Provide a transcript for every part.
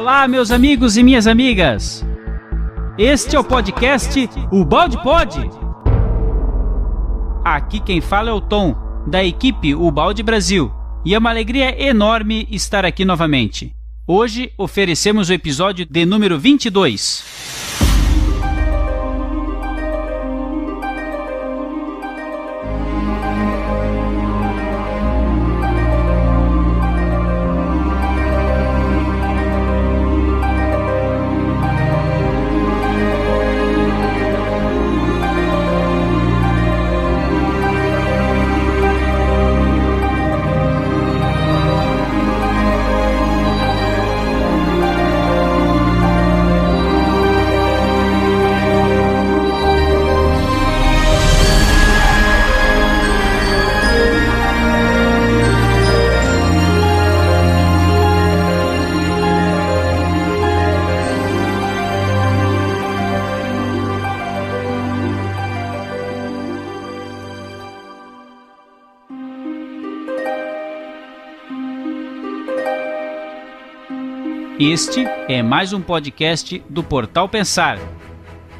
Olá, meus amigos e minhas amigas. Este é o podcast O Balde Pod. Aqui quem fala é o Tom, da equipe O Balde Brasil. E é uma alegria enorme estar aqui novamente. Hoje oferecemos o episódio de número 22. Este é mais um podcast do Portal Pensar.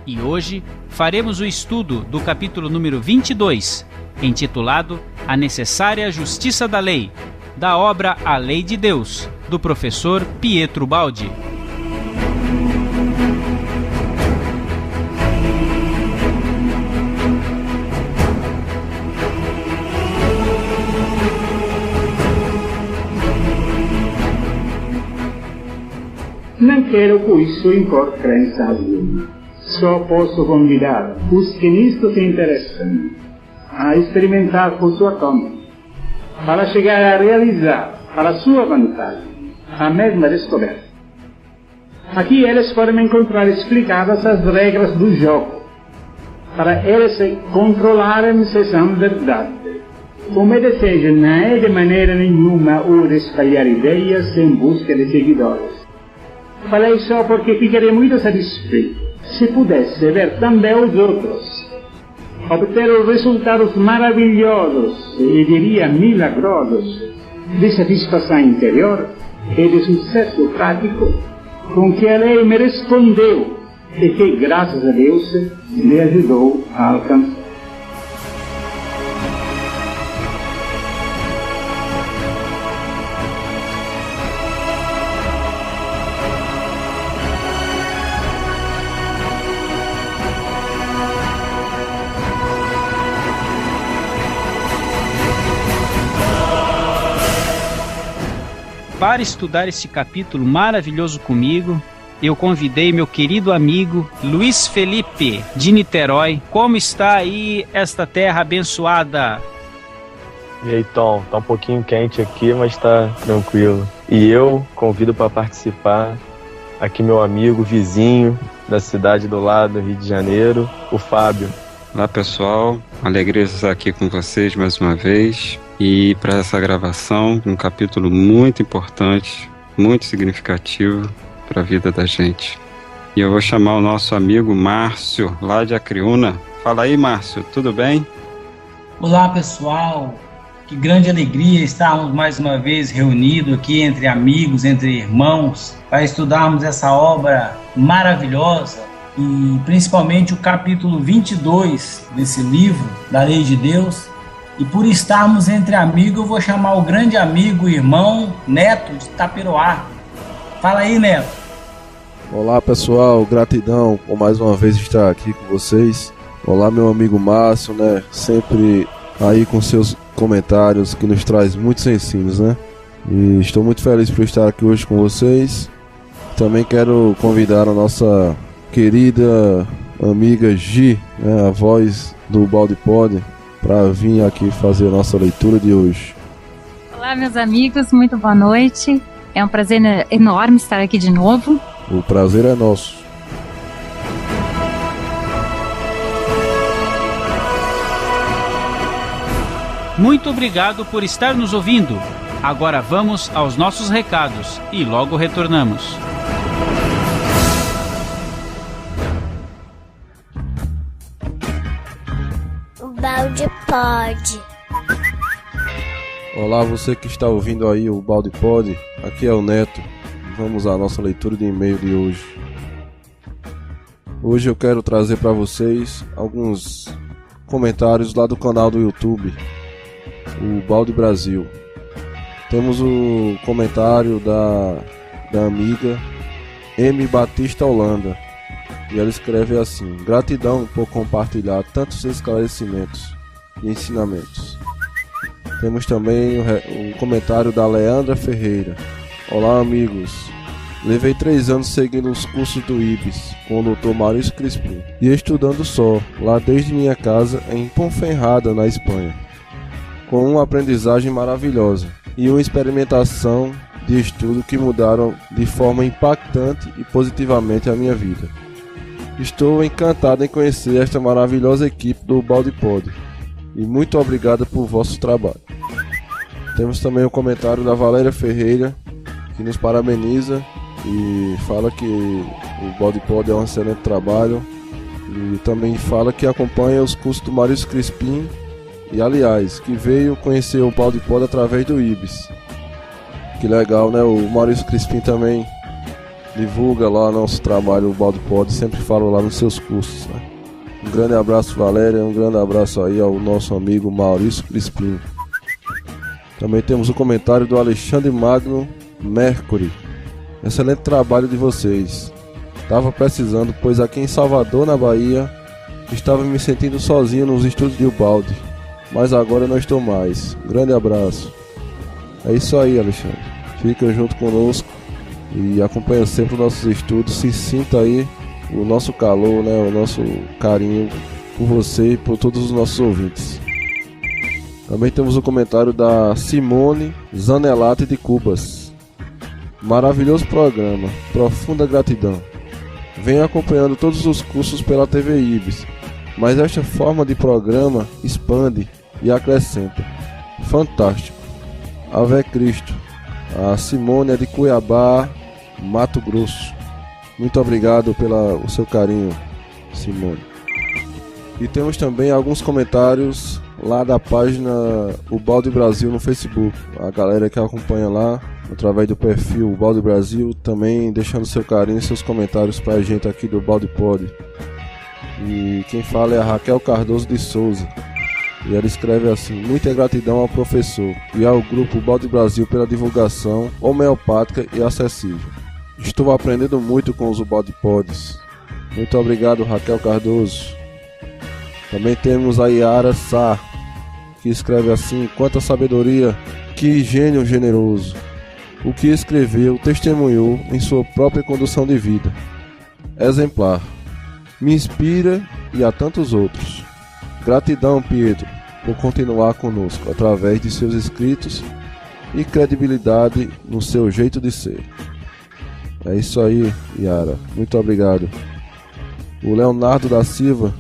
E hoje faremos o estudo do capítulo número 22, intitulado A Necessária Justiça da Lei, da obra A Lei de Deus, do professor Pietro Baldi. Não quero com isso impor crença alguma. Só posso convidar os que nisto se interessam a experimentar por sua conta, para chegar a realizar, para sua vantagem, a mesma descoberta. Aqui eles podem encontrar explicadas as regras do jogo, para eles se controlarem se são verdade. O meu desejo não é de maneira nenhuma o de espalhar ideias em busca de seguidores. Falei só porque ficaria muito satisfeito se pudesse ver também os outros, obter os resultados maravilhosos, e diria milagrosos, de satisfação interior e de sucesso prático com que a lei me respondeu e que, graças a Deus, me ajudou a alcançar. Para estudar este capítulo maravilhoso comigo, eu convidei meu querido amigo Luiz Felipe, de Niterói. Como está aí esta terra abençoada? E aí, Tom, tá um pouquinho quente aqui, mas tá tranquilo. E eu convido para participar aqui meu amigo, vizinho da cidade do lado, Rio de Janeiro, o Fábio. Olá, pessoal, alegria de estar aqui com vocês mais uma vez. E para essa gravação, um capítulo muito importante, muito significativo para a vida da gente. E eu vou chamar o nosso amigo Márcio, lá de Acreúna. Fala aí, Márcio, tudo bem? Olá, pessoal. Que grande alegria estarmos mais uma vez reunidos aqui entre amigos, entre irmãos, para estudarmos essa obra maravilhosa e principalmente o capítulo 22 desse livro, da Lei de Deus. E por estarmos entre amigos, eu vou chamar o grande amigo, irmão Neto de Taperoá. Fala aí, Neto. Olá, pessoal, gratidão por mais uma vez estar aqui com vocês. Olá, meu amigo Márcio, né? Sempre aí com seus comentários que nos traz muitos ensinos, né? E estou muito feliz por estar aqui hoje com vocês. Também quero convidar a nossa querida amiga Gi, né? A voz do Balde Pod, para vir aqui fazer a nossa leitura de hoje. Olá, meus amigos, muito boa noite. É um prazer enorme estar aqui de novo. O prazer é nosso. Muito obrigado por estar nos ouvindo. Agora vamos aos nossos recados e logo retornamos. Balde Pod. Olá, você que está ouvindo aí o Balde Pod, aqui é o Neto. vamos à nossa leitura de e-mail de hoje. Hoje eu quero trazer para vocês alguns comentários lá do canal do YouTube, o Balde Brasil. Temos o comentário da amiga M. Batista Holanda, e ela escreve assim: gratidão por compartilhar tantos esclarecimentos e ensinamentos. Temos também o comentário da Leandra Ferreira. Olá, amigos. Levei 3 anos seguindo os cursos do IBS com o Dr. Maurício Crispim e estudando só, lá desde minha casa em Ponferrada, na Espanha, com uma aprendizagem maravilhosa e uma experimentação de estudo que mudaram de forma impactante e positivamente a minha vida. Estou encantado em conhecer esta maravilhosa equipe do Balde Pod e muito obrigado por vosso trabalho. Temos também o comentário da Valéria Ferreira, que nos parabeniza e fala que o Balde Pod é um excelente trabalho, e também fala que acompanha os cursos do Maurício Crispim e, aliás, que veio conhecer o Balde Pod através do IBS. Que legal, né? O Maurício Crispim também divulga lá nosso trabalho, o Balde Pod, sempre fala lá nos seus cursos, né? Um grande abraço, Valéria, um grande abraço aí ao nosso amigo Maurício Crispim. Também temos o comentário do Alexandre Magno Mercury. Excelente trabalho de vocês. Estava precisando, pois aqui em Salvador, na Bahia, estava me sentindo sozinho nos estudos de Ubaldi, mas agora não estou mais. Um grande abraço. É isso aí, Alexandre. Fica junto conosco e acompanha sempre os nossos estudos. Se sinta aí o nosso calor, né, o nosso carinho por você e por todos os nossos ouvintes. Também temos o comentário da Simone Zanelati de Cubas. Maravilhoso programa, profunda gratidão. Venho acompanhando todos os cursos pela TV IBS, mas esta forma de programa expande e acrescenta. Fantástico. Ave Cristo. A Simone é de Cuiabá, Mato Grosso. Muito obrigado pelo seu carinho, Simone. E temos também alguns comentários lá da página O Balde Brasil no Facebook. A galera que acompanha lá através do perfil O Balde Brasil, também deixando seu carinho e seus comentários pra gente aqui do Balde Pod. E quem fala é a Raquel Cardoso de Souza. E ela escreve assim: muita gratidão ao professor e ao grupo Balde Brasil pela divulgação homeopática e acessível. Estou aprendendo muito com os Balde Pods. Muito obrigado, Raquel Cardoso. Também temos a Yara Sá, que escreve assim: quanta sabedoria, que gênio generoso. O que escreveu, testemunhou em sua própria condução de vida. Exemplar. Me inspira e a tantos outros. Gratidão, Pietro, por continuar conosco através de seus escritos e credibilidade no seu jeito de ser. É isso aí, Yara. Muito obrigado. O Leonardo da Silva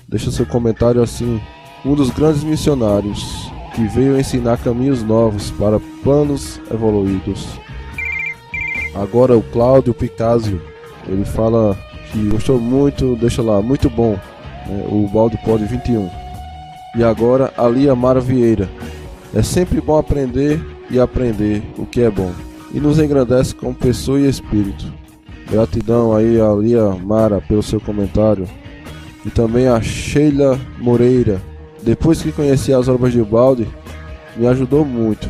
deixa seu comentário assim: um dos grandes missionários que veio ensinar caminhos novos para planos evoluídos. Agora o Cláudio Picasio, ele fala que gostou muito, deixa lá, muito bom, o Balde Pod 21. E agora a Lia Mara Vieira: é sempre bom aprender e aprender o que é bom, e nos engrandece como pessoa e espírito. Gratidão aí a Lia Mara pelo seu comentário. E também a Sheila Moreira: depois que conheci as obras de Ubaldi, me ajudou muito.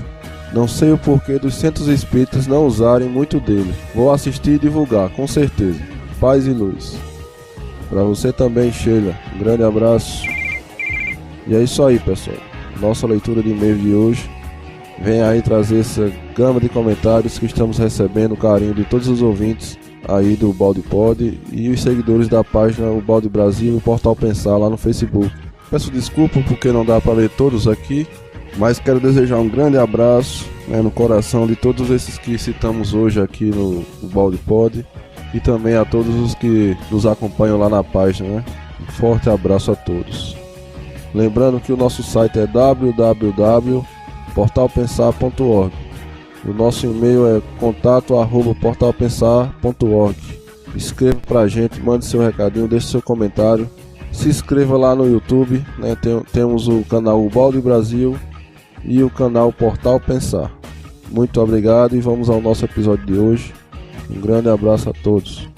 Não sei o porquê dos centros espíritas não usarem muito dele. Vou assistir e divulgar, com certeza. Paz e luz. Para você também, Sheila. Um grande abraço. E é isso aí, pessoal. Nossa leitura de e-mail de hoje vem aí trazer essa gama de comentários que estamos recebendo, o carinho de todos os ouvintes aí do Balde Pod e os seguidores da página O Balde Brasil e o Portal Pensar lá no Facebook. Peço desculpa porque não dá para ler todos aqui, mas quero desejar um grande abraço, no coração de todos esses que citamos hoje aqui no Balde Pod e também a todos os que nos acompanham lá na página, Um forte abraço a todos. Lembrando que o nosso site é www.portalpensar.org. O nosso e-mail é contato@portalpensar.org. Escreva pra gente, mande seu recadinho, deixe seu comentário. Se inscreva lá no YouTube, temos o canal O Balde Brasil e o canal Portal Pensar. Muito obrigado e vamos ao nosso episódio de hoje. Um grande abraço a todos.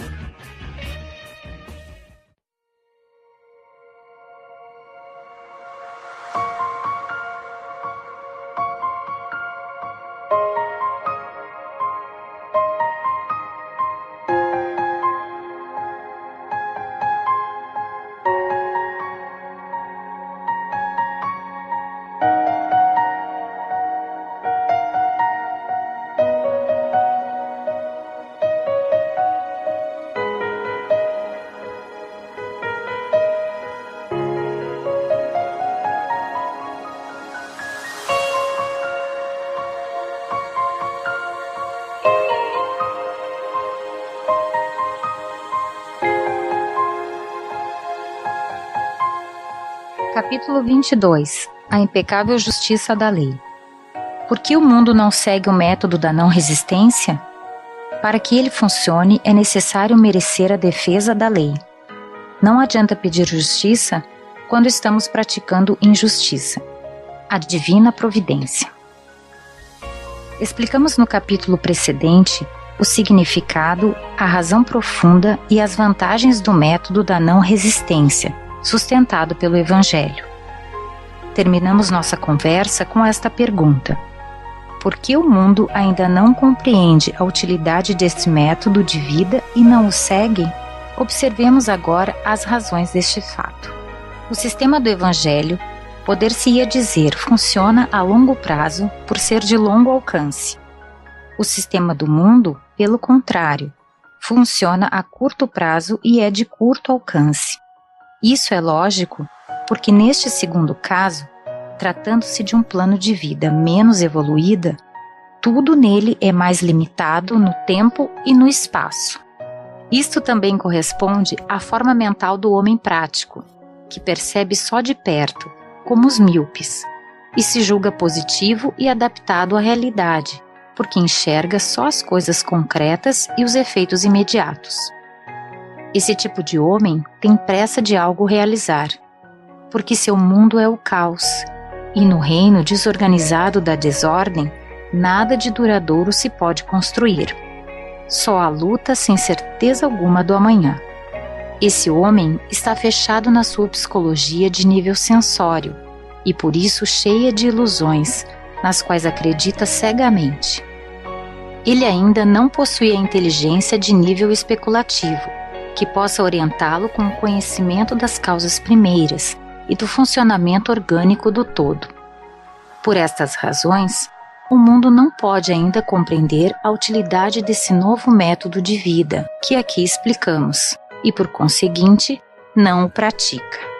Capítulo 22. A impecável justiça da lei. Por que o mundo não segue o método da não resistência? Para que ele funcione, é necessário merecer a defesa da lei. Não adianta pedir justiça quando estamos praticando injustiça. A divina providência. Explicamos no capítulo precedente o significado, a razão profunda e as vantagens do método da não resistência, sustentado pelo Evangelho. Terminamos nossa conversa com esta pergunta: por que o mundo ainda não compreende a utilidade deste método de vida e não o segue? Observemos agora as razões deste fato. O sistema do Evangelho, poder-se-ia dizer, funciona a longo prazo por ser de longo alcance. O sistema do mundo, pelo contrário, funciona a curto prazo e é de curto alcance. Isso é lógico porque neste segundo caso, tratando-se de um plano de vida menos evoluída, tudo nele é mais limitado no tempo e no espaço. Isto também corresponde à forma mental do homem prático, que percebe só de perto, como os míopes, e se julga positivo e adaptado à realidade, porque enxerga só as coisas concretas e os efeitos imediatos. Esse tipo de homem tem pressa de algo realizar, porque seu mundo é o caos, e no reino desorganizado da desordem, nada de duradouro se pode construir. Só a luta sem certeza alguma do amanhã. Esse homem está fechado na sua psicologia de nível sensório, e por isso cheia de ilusões, nas quais acredita cegamente. Ele ainda não possui a inteligência de nível especulativo, que possa orientá-lo com o conhecimento das causas primeiras e do funcionamento orgânico do todo. Por estas razões, o mundo não pode ainda compreender a utilidade desse novo método de vida que aqui explicamos e, por conseguinte, não o pratica.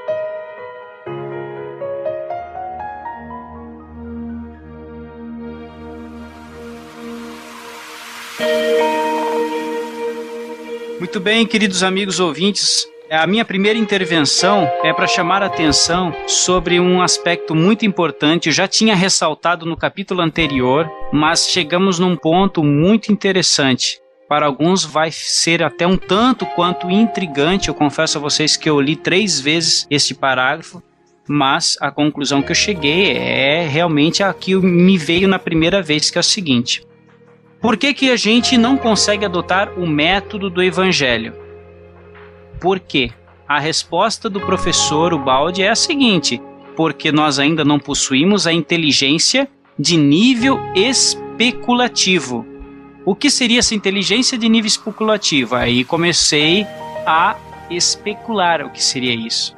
Muito bem, queridos amigos ouvintes, a minha primeira intervenção é para chamar a atenção sobre um aspecto muito importante. Eu já tinha ressaltado no capítulo anterior, mas chegamos num ponto muito interessante. Para alguns vai ser até um tanto quanto intrigante. Eu confesso a vocês que eu li 3 vezes este parágrafo, mas a conclusão que eu cheguei é realmente a que me veio na primeira vez, que é o seguinte: por que a gente não consegue adotar o método do Evangelho? Por quê? A resposta do professor Ubaldi é a seguinte: porque nós ainda não possuímos a inteligência de nível especulativo. O que seria essa inteligência de nível especulativo? Aí comecei a especular o que seria isso.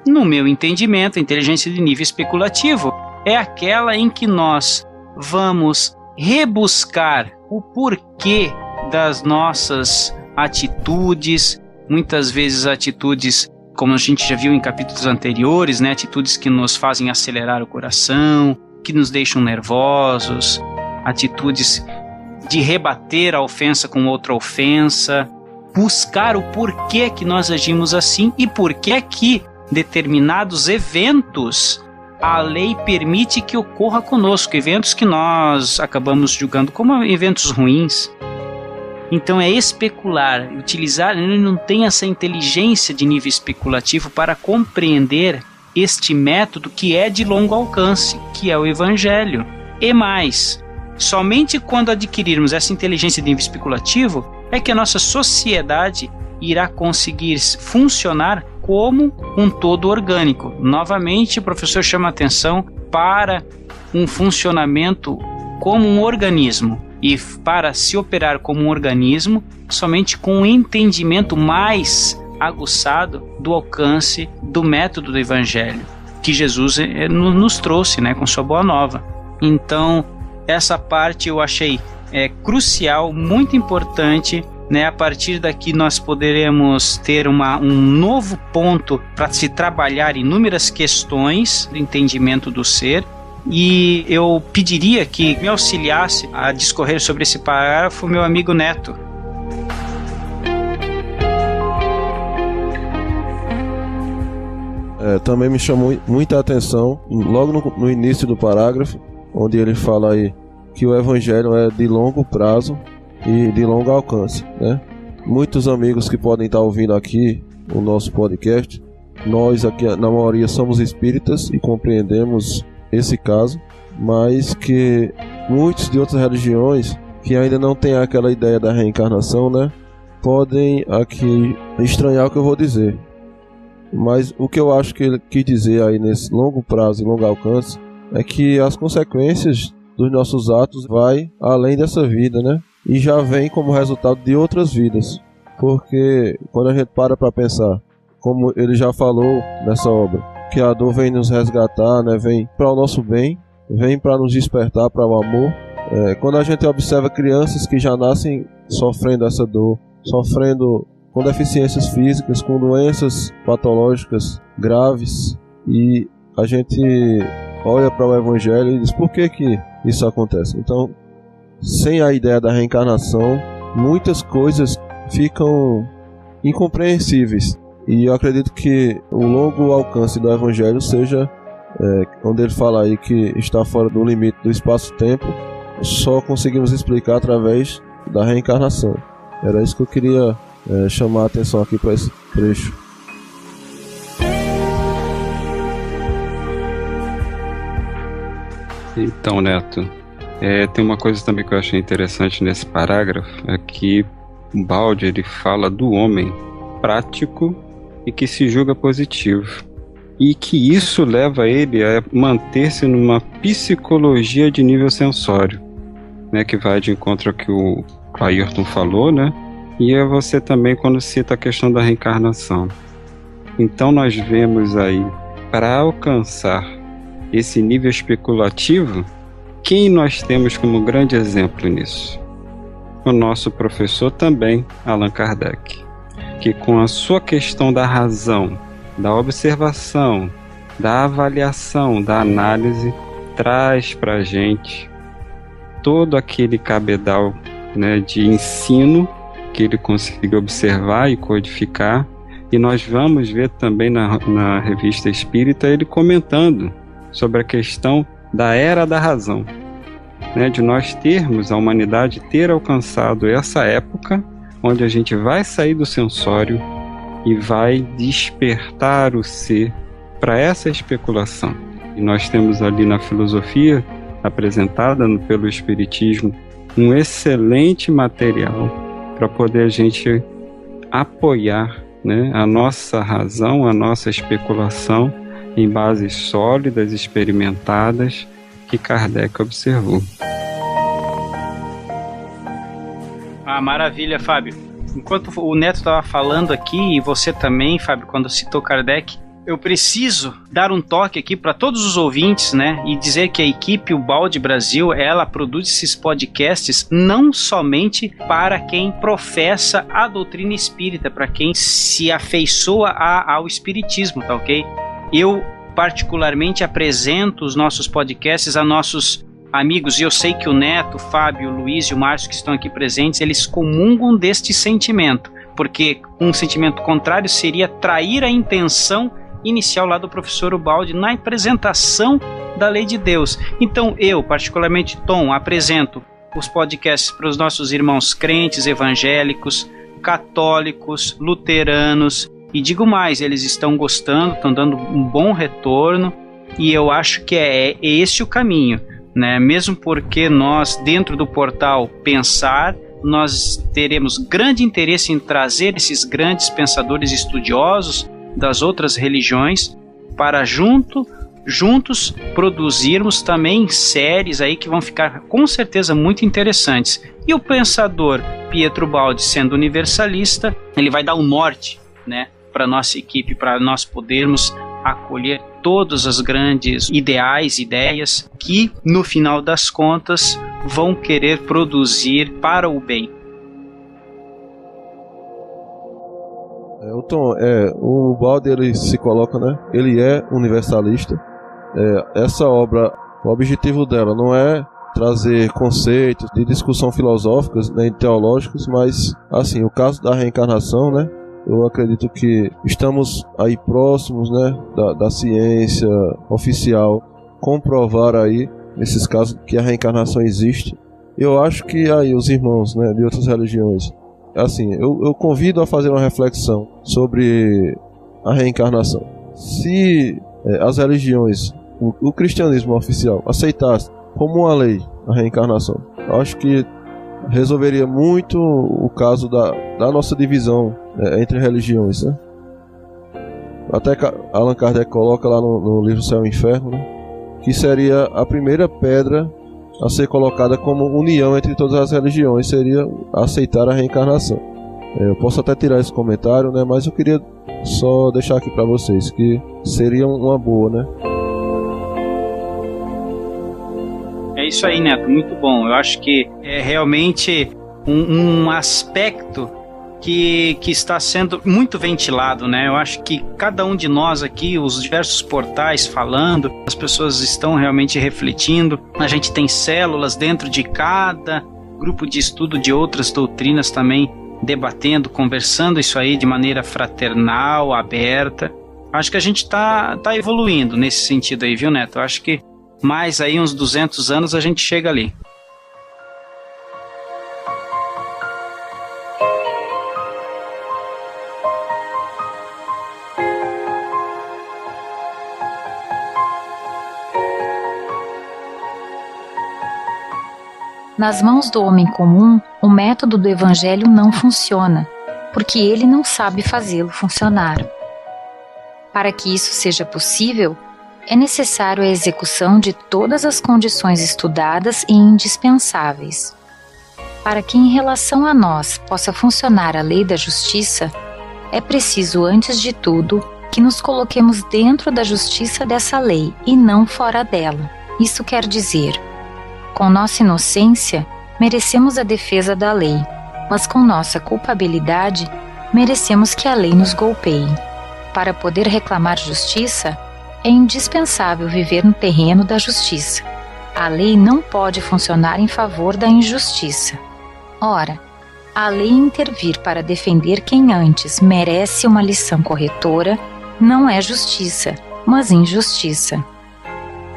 No meu entendimento, a inteligência de nível especulativo é aquela em que nós vamos rebuscar o porquê das nossas atitudes, muitas vezes atitudes, como a gente já viu em capítulos anteriores, né? Atitudes que nos fazem acelerar o coração, que nos deixam nervosos, atitudes de rebater a ofensa com outra ofensa, buscar o porquê que nós agimos assim e porquê que determinados eventos a lei permite que ocorra conosco, eventos que nós acabamos julgando como eventos ruins. Então é especular, utilizar, ele não tem essa inteligência de nível especulativo para compreender este método que é de longo alcance, que é o Evangelho. E mais, somente quando adquirirmos essa inteligência de nível especulativo é que a nossa sociedade irá conseguir funcionar como um todo orgânico. Novamente, o professor chama a atenção para um funcionamento como um organismo, e para se operar como um organismo, somente com um entendimento mais aguçado do alcance do método do Evangelho, que Jesus nos trouxe, né, com sua boa nova. Então, essa parte eu achei crucial, muito importante, né? A partir daqui nós poderemos ter um novo ponto para se trabalhar inúmeras questões do entendimento do ser. E eu pediria que me auxiliasse a discorrer sobre esse parágrafo meu amigo Neto. Também me chamou muita atenção, logo no início do parágrafo, onde ele fala aí que o Evangelho é de longo prazo e de longo alcance, né? Muitos amigos que podem estar ouvindo aqui o nosso podcast, nós aqui na maioria somos espíritas e compreendemos esse caso, mas que muitos de outras religiões que ainda não têm aquela ideia da reencarnação, né, podem aqui estranhar o que eu vou dizer. Mas o que eu acho que ele quis dizer aí nesse longo prazo e longo alcance é que as consequências dos nossos atos vai além dessa vida, né? E já vem como resultado de outras vidas. Porque quando a gente para pensar, como ele já falou nessa obra, que a dor vem nos resgatar, né? Vem para o nosso bem, vem para nos despertar para o amor. Quando a gente observa crianças que já nascem sofrendo essa dor, sofrendo com deficiências físicas, com doenças patológicas graves, e a gente olha para o Evangelho e diz: por que isso acontece? Então, sem a ideia da reencarnação, muitas coisas ficam incompreensíveis. E eu acredito que o longo alcance do Evangelho seja, onde ele fala aí que está fora do limite do espaço-tempo, só conseguimos explicar através da reencarnação. Era isso que eu queria chamar a atenção aqui para esse trecho. Então, Neto, tem uma coisa também que eu achei interessante nesse parágrafo, é que o Baldi ele fala do homem prático e que se julga positivo, e que isso leva ele a manter-se numa psicologia de nível sensório, né, que vai de encontro ao que o Ayrton falou, né, e é você também quando cita a questão da reencarnação. Então nós vemos aí, para alcançar esse nível especulativo, quem nós temos como grande exemplo nisso? O nosso professor também, Allan Kardec, que com a sua questão da razão, da observação, da avaliação, da análise, traz para a gente todo aquele cabedal, né, de ensino que ele conseguiu observar e codificar. E nós vamos ver também na Revista Espírita ele comentando sobre a questão da era da razão, né, de nós termos, a humanidade ter alcançado essa época onde a gente vai sair do sensório e vai despertar o ser para essa especulação. E nós temos ali na filosofia apresentada pelo Espiritismo um excelente material para poder a gente apoiar, né, a nossa razão, a nossa especulação em bases sólidas, experimentadas, que Kardec observou. Maravilha, Fábio. Enquanto o Neto estava falando aqui, e você também, Fábio, quando citou Kardec, eu preciso dar um toque aqui para todos os ouvintes, né, e dizer que a equipe Ubaldi Brasil, ela produz esses podcasts não somente para quem professa a doutrina espírita, para quem se afeiçoa ao espiritismo, tá ok? Eu particularmente apresento os nossos podcasts a nossos amigos, e eu sei que o Neto, o Fábio, o Luiz e o Márcio que estão aqui presentes, eles comungam deste sentimento, porque um sentimento contrário seria trair a intenção inicial lá do professor Ubaldi na apresentação da lei de Deus. Então eu, particularmente Tom, apresento os podcasts para os nossos irmãos crentes, evangélicos, católicos, luteranos, e digo mais, eles estão gostando, estão dando um bom retorno, e eu acho que é esse o caminho. né? Mesmo porque nós, dentro do portal Pensar, nós teremos grande interesse em trazer esses grandes pensadores estudiosos das outras religiões para juntos produzirmos também séries aí que vão ficar com certeza muito interessantes. E o pensador Pietro Baldi, sendo universalista, ele vai dar um norte, né, para nossa equipe, para nós podermos acolher todos os grandes ideais, ideias que no final das contas vão querer produzir para o bem. Tom, o Baldi, ele se coloca, né? Ele é universalista. Essa obra, o objetivo dela não é trazer conceitos de discussão filosóficas nem teológicos, mas assim, o caso da reencarnação, né? Eu acredito que estamos aí próximos, né, da ciência oficial comprovar aí nesses casos que a reencarnação existe. Eu acho que aí os irmãos, né, de outras religiões, assim, eu convido a fazer uma reflexão sobre a reencarnação. Se as religiões, o cristianismo oficial aceitasse como uma lei a reencarnação, eu acho que resolveria muito o caso da nossa divisão entre religiões, né? Até Allan Kardec coloca lá no livro Céu e Inferno, né, que seria a primeira pedra a ser colocada como união entre todas as religiões, seria aceitar a reencarnação. Eu posso até tirar esse comentário, né, mas eu queria só deixar aqui para vocês que seria uma boa, né? É isso aí, Neto, muito bom. Eu acho que é realmente um aspecto que está sendo muito ventilado, né? Eu acho que cada um de nós aqui, os diversos portais falando, as pessoas estão realmente refletindo. A gente tem células dentro de cada grupo de estudo de outras doutrinas também debatendo, conversando isso aí de maneira fraternal, aberta. Acho que a gente está evoluindo nesse sentido aí, viu, Neto? Eu acho que mais aí uns 200 anos a gente chega ali. Nas mãos do homem comum, o método do Evangelho não funciona, porque ele não sabe fazê-lo funcionar. Para que isso seja possível, é necessário a execução de todas as condições estudadas e indispensáveis. Para que em relação a nós possa funcionar a lei da justiça, é preciso, antes de tudo, que nos coloquemos dentro da justiça dessa lei e não fora dela. Isso quer dizer, com nossa inocência, merecemos a defesa da lei, mas com nossa culpabilidade, merecemos que a lei nos golpeie. Para poder reclamar justiça, é indispensável viver no terreno da justiça. A lei não pode funcionar em favor da injustiça. Ora, a lei intervir para defender quem antes merece uma lição corretora não é justiça, mas injustiça.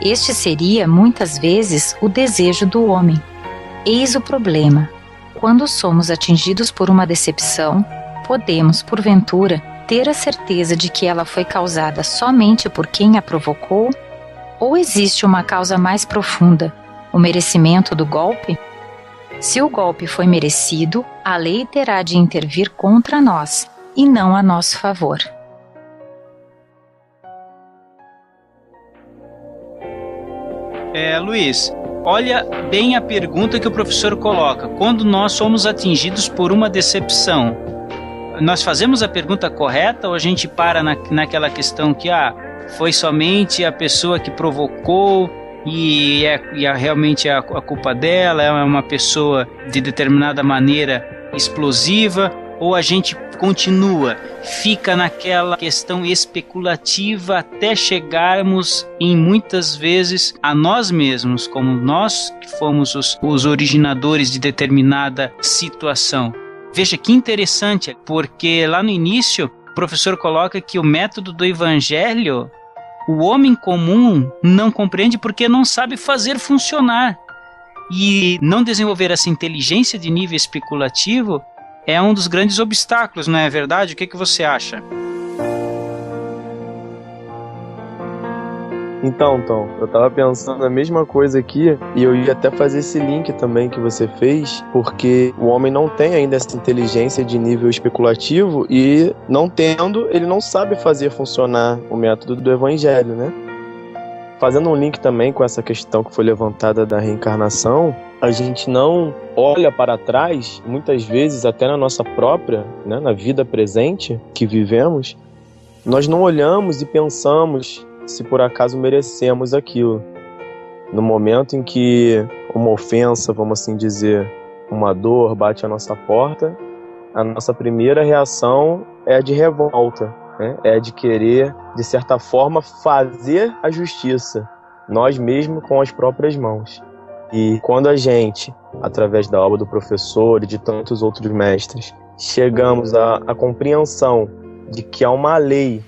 Este seria, muitas vezes, o desejo do homem. Eis o problema. Quando somos atingidos por uma decepção, podemos, porventura, ter a certeza de que ela foi causada somente por quem a provocou? Ou existe uma causa mais profunda, o merecimento do golpe? Se o golpe foi merecido, a lei terá de intervir contra nós, e não a nosso favor. Luiz, olha bem a pergunta que o professor coloca. Quando nós somos atingidos por uma decepção, nós fazemos a pergunta correta ou a gente para naquela questão que foi somente a pessoa que provocou e realmente a culpa dela, é uma pessoa de determinada maneira explosiva, ou a gente continua, fica naquela questão especulativa até chegarmos em muitas vezes a nós mesmos, como nós que fomos os originadores de determinada situação. Veja que interessante, porque lá no início o professor coloca que o método do Evangelho, o homem comum não compreende porque não sabe fazer funcionar. E não desenvolver essa inteligência de nível especulativo é um dos grandes obstáculos, não é verdade? O que você acha? Então, Tom, eu tava pensando a mesma coisa aqui e eu ia até fazer esse link também que você fez, porque o homem não tem ainda essa inteligência de nível especulativo e, não tendo, ele não sabe fazer funcionar o método do evangelho, né? Fazendo um link também com essa questão que foi levantada da reencarnação, a gente não olha para trás, muitas vezes até na nossa própria, né, na vida presente que vivemos, nós não olhamos e pensamos se por acaso merecemos aquilo. No momento em que uma ofensa, vamos assim dizer, uma dor bate à nossa porta, a nossa primeira reação é a de revolta, né? É a de querer, de certa forma, fazer a justiça, nós mesmos com as próprias mãos. E quando a gente, através da obra do professor e de tantos outros mestres, chegamos à compreensão de que há uma lei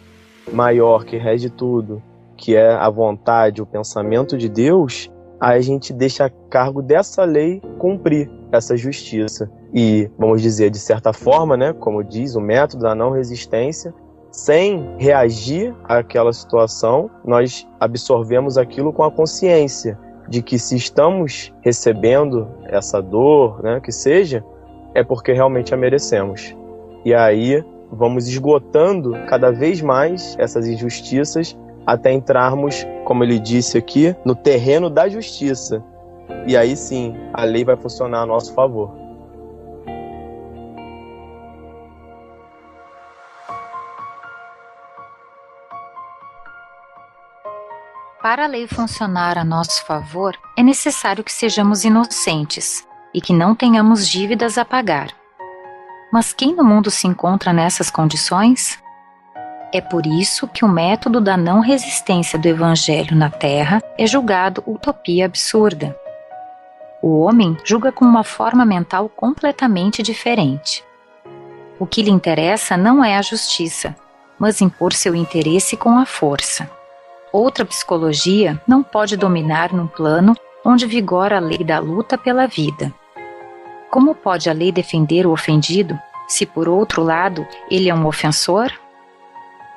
maior que rege tudo, que é a vontade, o pensamento de Deus, a gente deixa a cargo dessa lei cumprir essa justiça. E, vamos dizer, de certa forma, né, como diz o método da não resistência, sem reagir àquela situação, nós absorvemos aquilo com a consciência de que se estamos recebendo essa dor, né, que seja, é porque realmente a merecemos. E aí vamos esgotando cada vez mais essas injustiças até entrarmos, como ele disse aqui, no terreno da justiça. E aí sim, a lei vai funcionar a nosso favor. Para a lei funcionar a nosso favor, é necessário que sejamos inocentes e que não tenhamos dívidas a pagar. Mas quem no mundo se encontra nessas condições? É por isso que o método da não resistência do Evangelho na Terra é julgado utopia absurda. O homem julga com uma forma mental completamente diferente. O que lhe interessa não é a justiça, mas impor seu interesse com a força. Outra psicologia não pode dominar num plano onde vigora a lei da luta pela vida. Como pode a lei defender o ofendido, se por outro lado ele é um ofensor?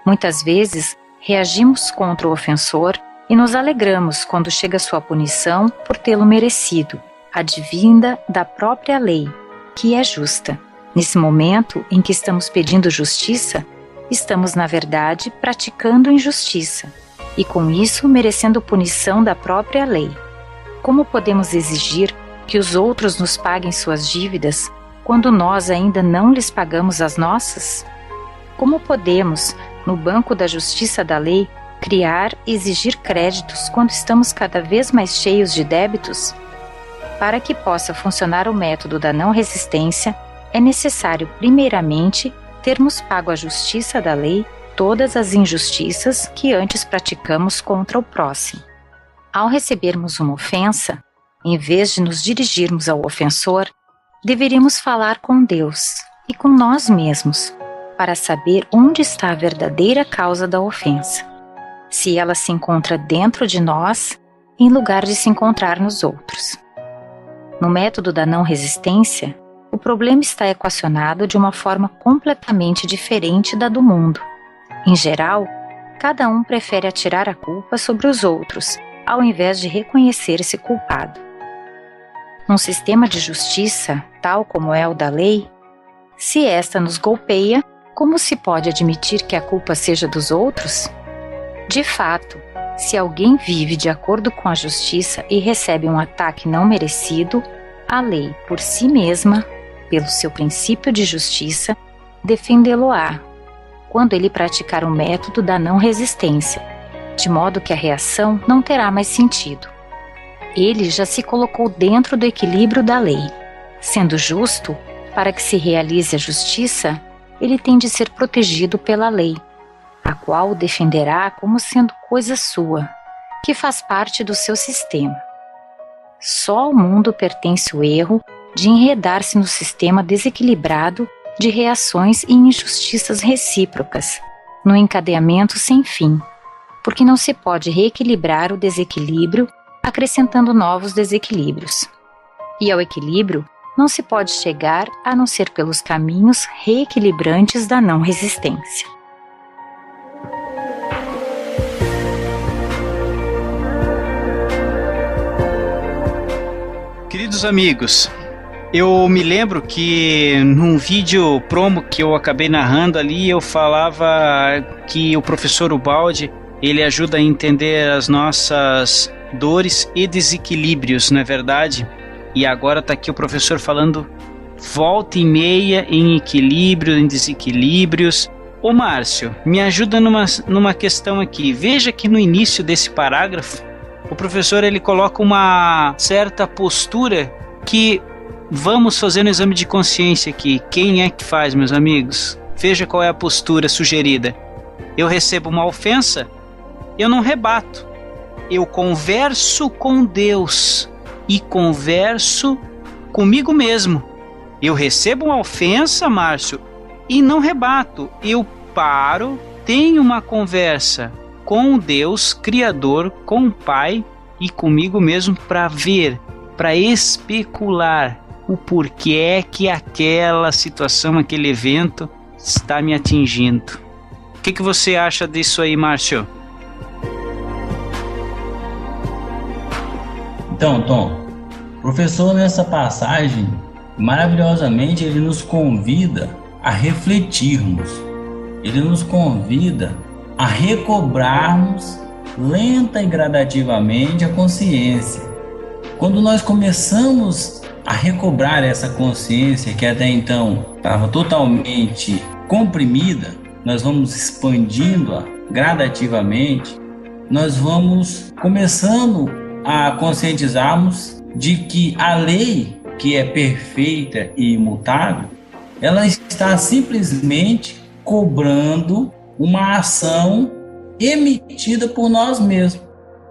Muitas vezes reagimos contra o ofensor e nos alegramos quando chega sua punição por tê-lo merecido, advinda da própria lei, que é justa. Nesse momento em que estamos pedindo justiça, estamos, na verdade, praticando injustiça, e com isso merecendo punição da própria lei. Como podemos exigir que os outros nos paguem suas dívidas quando nós ainda não lhes pagamos as nossas? Como podemos, no banco da justiça da lei, criar e exigir créditos quando estamos cada vez mais cheios de débitos? Para que possa funcionar o método da não resistência, é necessário, primeiramente, termos pago à justiça da lei todas as injustiças que antes praticamos contra o próximo. Ao recebermos uma ofensa, em vez de nos dirigirmos ao ofensor, deveríamos falar com Deus e com nós mesmos, para saber onde está a verdadeira causa da ofensa, se ela se encontra dentro de nós, em lugar de se encontrar nos outros. No método da não resistência, o problema está equacionado de uma forma completamente diferente da do mundo. Em geral, cada um prefere atirar a culpa sobre os outros, ao invés de reconhecer-se culpado. Num sistema de justiça, tal como é o da lei, se esta nos golpeia, como se pode admitir que a culpa seja dos outros? De fato, se alguém vive de acordo com a justiça e recebe um ataque não merecido, a lei, por si mesma, pelo seu princípio de justiça, defendê-lo-á, quando ele praticar o método da não resistência, de modo que a reação não terá mais sentido. Ele já se colocou dentro do equilíbrio da lei. Sendo justo, para que se realize a justiça, ele tem de ser protegido pela lei, a qual o defenderá como sendo coisa sua, que faz parte do seu sistema. Só ao mundo pertence o erro de enredar-se no sistema desequilibrado de reações e injustiças recíprocas, no encadeamento sem fim, porque não se pode reequilibrar o desequilíbrio acrescentando novos desequilíbrios. E ao equilíbrio não se pode chegar a não ser pelos caminhos reequilibrantes da não resistência. Queridos amigos, eu me lembro que num vídeo promo que eu acabei narrando ali, eu falava que o professor Ubaldi, ele ajuda a entender as nossas dores e desequilíbrios, não é verdade? E agora está aqui o professor falando volta e meia em equilíbrio, em desequilíbrios. Ô Márcio, me ajuda numa questão aqui. Veja que no início desse parágrafo, o professor ele coloca uma certa postura que vamos fazer um exame de consciência aqui. Quem é que faz, meus amigos? Veja qual é a postura sugerida. Eu recebo uma ofensa, eu não rebato. Eu converso com Deus e converso comigo mesmo. Eu recebo uma ofensa, Márcio, e não rebato. Eu paro, tenho uma conversa com Deus, Criador, com o Pai e comigo mesmo para ver, para especular o porquê que aquela situação, aquele evento está me atingindo. O que você acha disso aí, Márcio? Então, Tom, o professor nessa passagem, maravilhosamente, ele nos convida a refletirmos. Ele nos convida a recobrarmos lenta e gradativamente a consciência. Quando nós começamos a recobrar essa consciência que até então estava totalmente comprimida, nós vamos expandindo-a gradativamente, nós vamos começando a conscientizarmos de que a lei, que é perfeita e imutável, ela está simplesmente cobrando uma ação emitida por nós mesmos.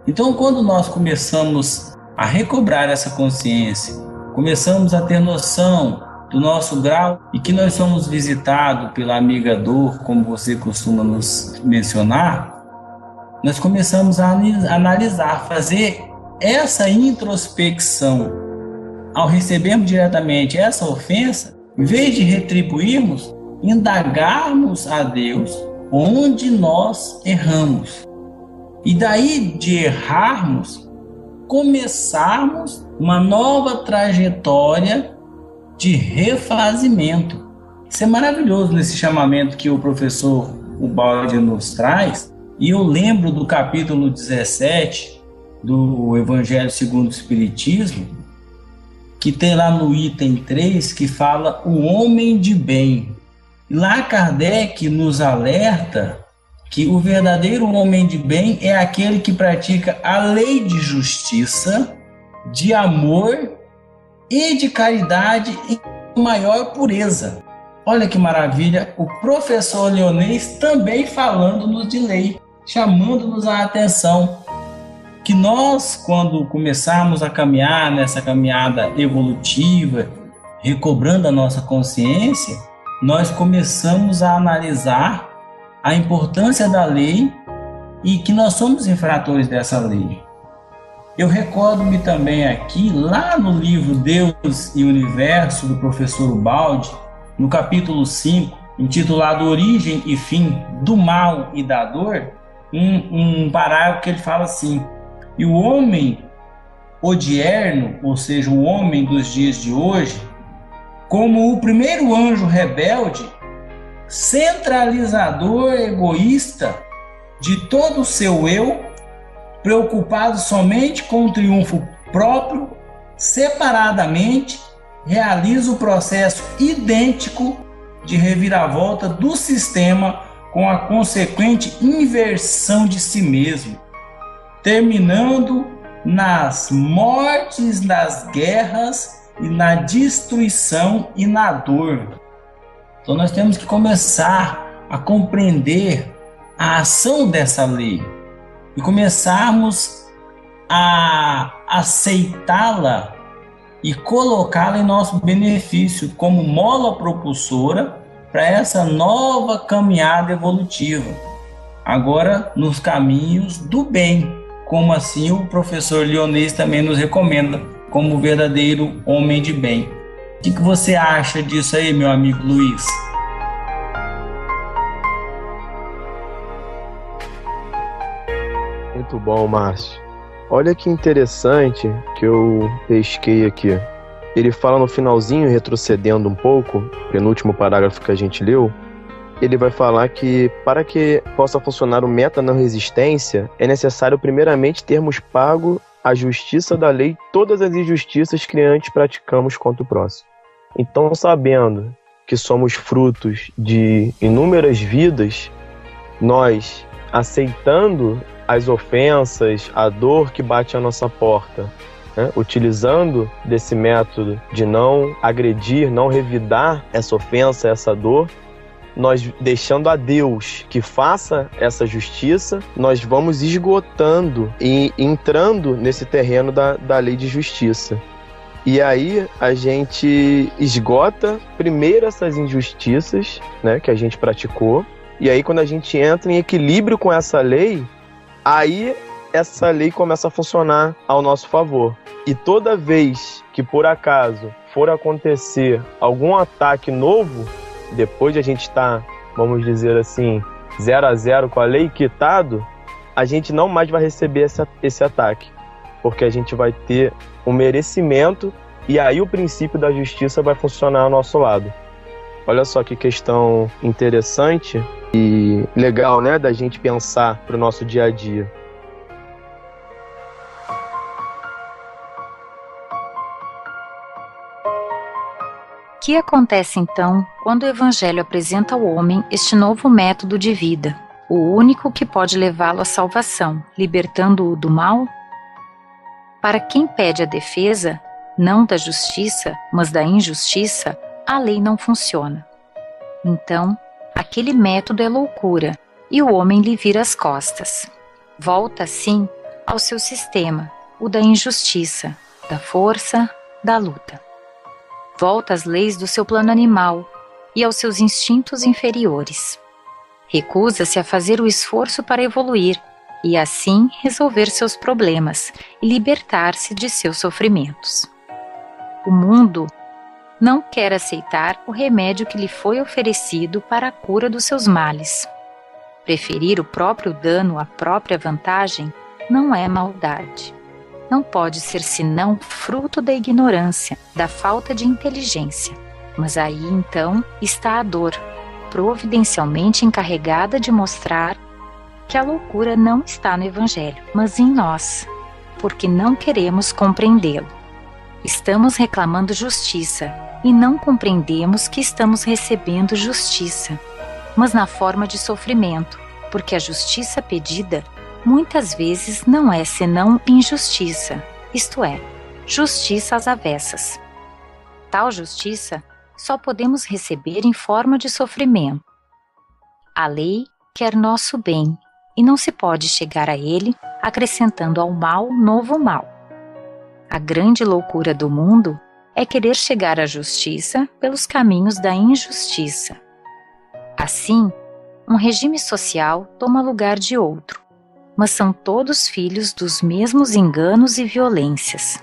Então, quando nós começamos a recobrar essa consciência, começamos a ter noção do nosso grau e que nós somos visitados pela amiga dor, como você costuma nos mencionar, nós começamos a analisar, fazer essa introspecção. Ao recebermos diretamente essa ofensa, em vez de retribuirmos, indagarmos a Deus onde nós erramos. E daí de errarmos, começarmos uma nova trajetória de refazimento. Isso é maravilhoso nesse chamamento que o professor Ubaldi nos traz. E eu lembro do capítulo 17 do Evangelho segundo o Espiritismo, que tem lá no item 3, que fala o homem de bem. Lá Kardec nos alerta que o verdadeiro homem de bem é aquele que pratica a lei de justiça, de amor e de caridade em maior pureza. Olha que maravilha, o professor Leonês também falando-nos de lei, chamando-nos a atenção, que nós, quando começarmos a caminhar nessa caminhada evolutiva, recobrando a nossa consciência, nós começamos a analisar a importância da lei e que nós somos infratores dessa lei. Eu recordo-me também aqui, lá no livro Deus e Universo, do professor Ubaldi, no capítulo 5, intitulado Origem e Fim do Mal e da Dor, um parágrafo que ele fala assim: e o homem odierno, ou seja, o homem dos dias de hoje, como o primeiro anjo rebelde, centralizador, egoísta de todo o seu eu, preocupado somente com o triunfo próprio, separadamente, realiza o processo idêntico de reviravolta do sistema com a consequente inversão de si mesmo, terminando nas mortes, nas guerras e na destruição e na dor. Então nós temos que começar a compreender a ação dessa lei e começarmos a aceitá-la e colocá-la em nosso benefício como mola propulsora para essa nova caminhada evolutiva, agora nos caminhos do bem, como assim o professor Leonês também nos recomenda, como verdadeiro homem de bem. O que você acha disso aí, meu amigo Luiz? Muito bom, Márcio. Olha que interessante que eu pesquei aqui. ele fala no finalzinho, retrocedendo um pouco, penúltimo parágrafo que a gente leu, ele vai falar que para que possa funcionar o método da não resistência, é necessário primeiramente termos pago a justiça da lei todas as injustiças que antes praticamos contra o próximo. Então, sabendo que somos frutos de inúmeras vidas, nós, aceitando as ofensas, a dor que bate à nossa porta, né, utilizando desse método de não agredir, não revidar essa ofensa, essa dor, nós deixando a Deus que faça essa justiça, nós vamos esgotando e entrando nesse terreno da lei de justiça. E aí a gente esgota primeiro essas injustiças, né, que a gente praticou, e aí quando a gente entra em equilíbrio com essa lei, aí essa lei começa a funcionar ao nosso favor. E toda vez que por acaso for acontecer algum ataque novo, depois de a gente estar, vamos dizer assim, 0-0 com a lei quitado, a gente não mais vai receber esse ataque, porque a gente vai ter um merecimento e aí o princípio da justiça vai funcionar ao nosso lado. Olha só que questão interessante e legal, né, da gente pensar para o nosso dia a dia. O que acontece então quando o Evangelho apresenta ao homem este novo método de vida, o único que pode levá-lo à salvação, libertando-o do mal? Para quem pede a defesa, não da justiça, mas da injustiça, a lei não funciona. Então, aquele método é loucura e o homem lhe vira as costas. Volta, assim, ao seu sistema, o da injustiça, da força, da luta. Volta às leis do seu plano animal e aos seus instintos inferiores. Recusa-se a fazer o esforço para evoluir e assim resolver seus problemas e libertar-se de seus sofrimentos. O mundo não quer aceitar o remédio que lhe foi oferecido para a cura dos seus males. Preferir o próprio dano à própria vantagem não é maldade. Não pode ser senão fruto da ignorância, da falta de inteligência. Mas aí então está a dor, providencialmente encarregada de mostrar que a loucura não está no Evangelho, mas em nós, porque não queremos compreendê-lo. Estamos reclamando justiça e não compreendemos que estamos recebendo justiça, mas na forma de sofrimento, porque a justiça pedida muitas vezes não é senão injustiça, isto é, justiça às avessas. Tal justiça só podemos receber em forma de sofrimento. A lei quer nosso bem e não se pode chegar a ele acrescentando ao mal novo mal. A grande loucura do mundo é querer chegar à justiça pelos caminhos da injustiça. Assim, um regime social toma lugar de outro, mas são todos filhos dos mesmos enganos e violências.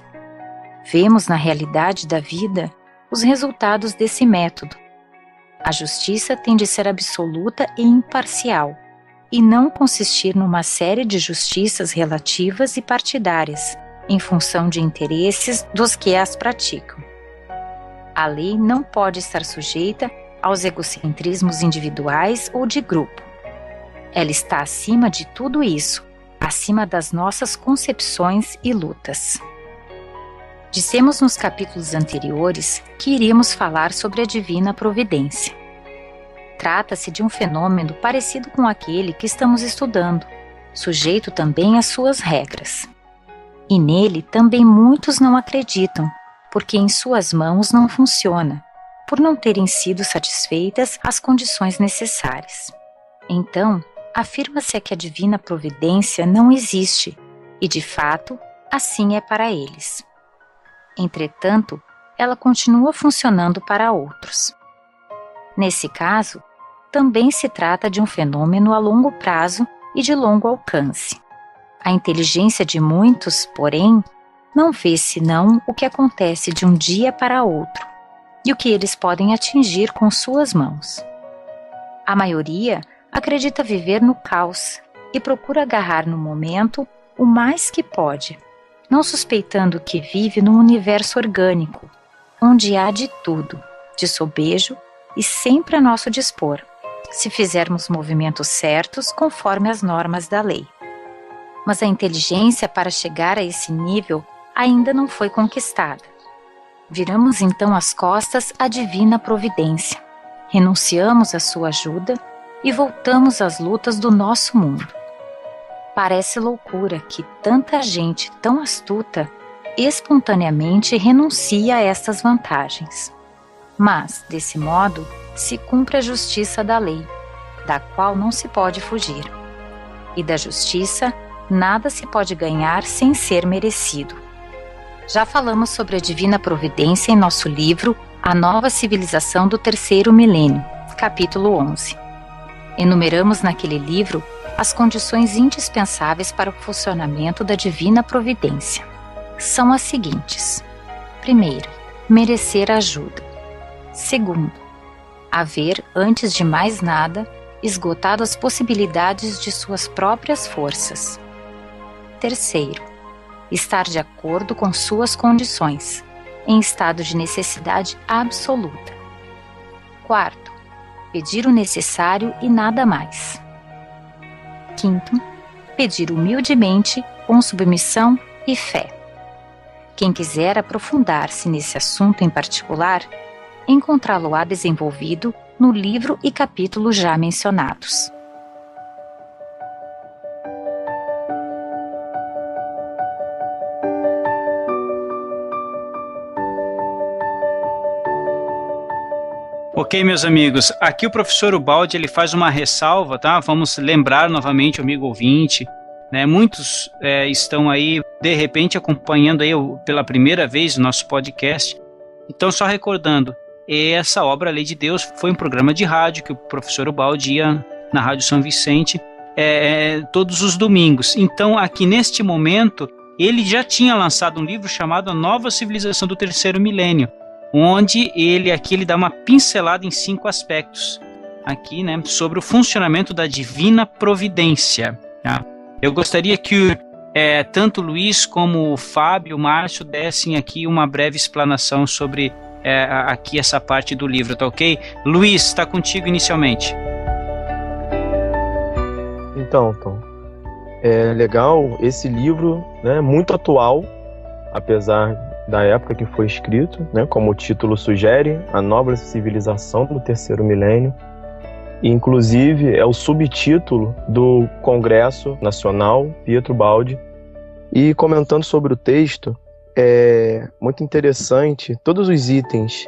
Vemos na realidade da vida os resultados desse método. A justiça tem de ser absoluta e imparcial, e não consistir numa série de justiças relativas e partidárias, em função de interesses dos que as praticam. A lei não pode estar sujeita aos egocentrismos individuais ou de grupo. Ela está acima de tudo isso, acima das nossas concepções e lutas. Dissemos nos capítulos anteriores que iríamos falar sobre a divina providência. Trata-se de um fenômeno parecido com aquele que estamos estudando, sujeito também às suas regras. E nele também muitos não acreditam, porque em suas mãos não funciona, por não terem sido satisfeitas as condições necessárias. Então, afirma-se que a divina providência não existe, e de fato, assim é para eles. Entretanto, ela continua funcionando para outros. Nesse caso, também se trata de um fenômeno a longo prazo e de longo alcance. A inteligência de muitos, porém, não vê senão o que acontece de um dia para outro e o que eles podem atingir com suas mãos. A maioria acredita viver no caos e procura agarrar no momento o mais que pode, não suspeitando que vive num universo orgânico, onde há de tudo, de sobejo e sempre a nosso dispor, se fizermos movimentos certos conforme as normas da lei. Mas a inteligência para chegar a esse nível ainda não foi conquistada. Viramos então as costas à divina providência, renunciamos à sua ajuda e voltamos às lutas do nosso mundo. Parece loucura que tanta gente tão astuta espontaneamente renuncia a estas vantagens. Mas, desse modo, se cumpre a justiça da lei, da qual não se pode fugir. E da justiça, nada se pode ganhar sem ser merecido. Já falamos sobre a divina providência em nosso livro A Nova Civilização do Terceiro Milênio, capítulo 11. Enumeramos naquele livro as condições indispensáveis para o funcionamento da divina providência. São as seguintes: primeiro, merecer ajuda. Segundo, haver, antes de mais nada, esgotado as possibilidades de suas próprias forças. Terceiro, estar de acordo com suas condições, em estado de necessidade absoluta. Quarto, pedir o necessário e nada mais. Quinto, pedir humildemente, com submissão e fé. Quem quiser aprofundar-se nesse assunto em particular, encontrá-lo-á desenvolvido no livro e capítulo já mencionados. Ok, meus amigos, aqui o professor Ubaldi ele faz uma ressalva, tá? Vamos lembrar novamente o amigo ouvinte, né? Muitos estão aí, de repente, acompanhando aí pela primeira vez o nosso podcast. Então, só recordando, essa obra, A Lei de Deus, foi um programa de rádio que o professor Ubaldi ia na Rádio São Vicente todos os domingos. Então, aqui neste momento, ele já tinha lançado um livro chamado A Nova Civilização do Terceiro Milênio, onde ele dá uma pincelada em 5 aspectos aqui, né, sobre o funcionamento da divina providência. Tá? Eu gostaria que tanto o Luiz como o Fábio, o Márcio dessem aqui uma breve explanação sobre aqui essa parte do livro, tá ok? Luiz, está contigo inicialmente. Então, Tom, é legal esse livro, né, muito atual, apesar da época que foi escrito, né, como o título sugere, A Nova Civilização do Terceiro Milênio. E, inclusive, é o subtítulo do Congresso Nacional Pietro Baldi. E comentando sobre o texto, é muito interessante todos os itens,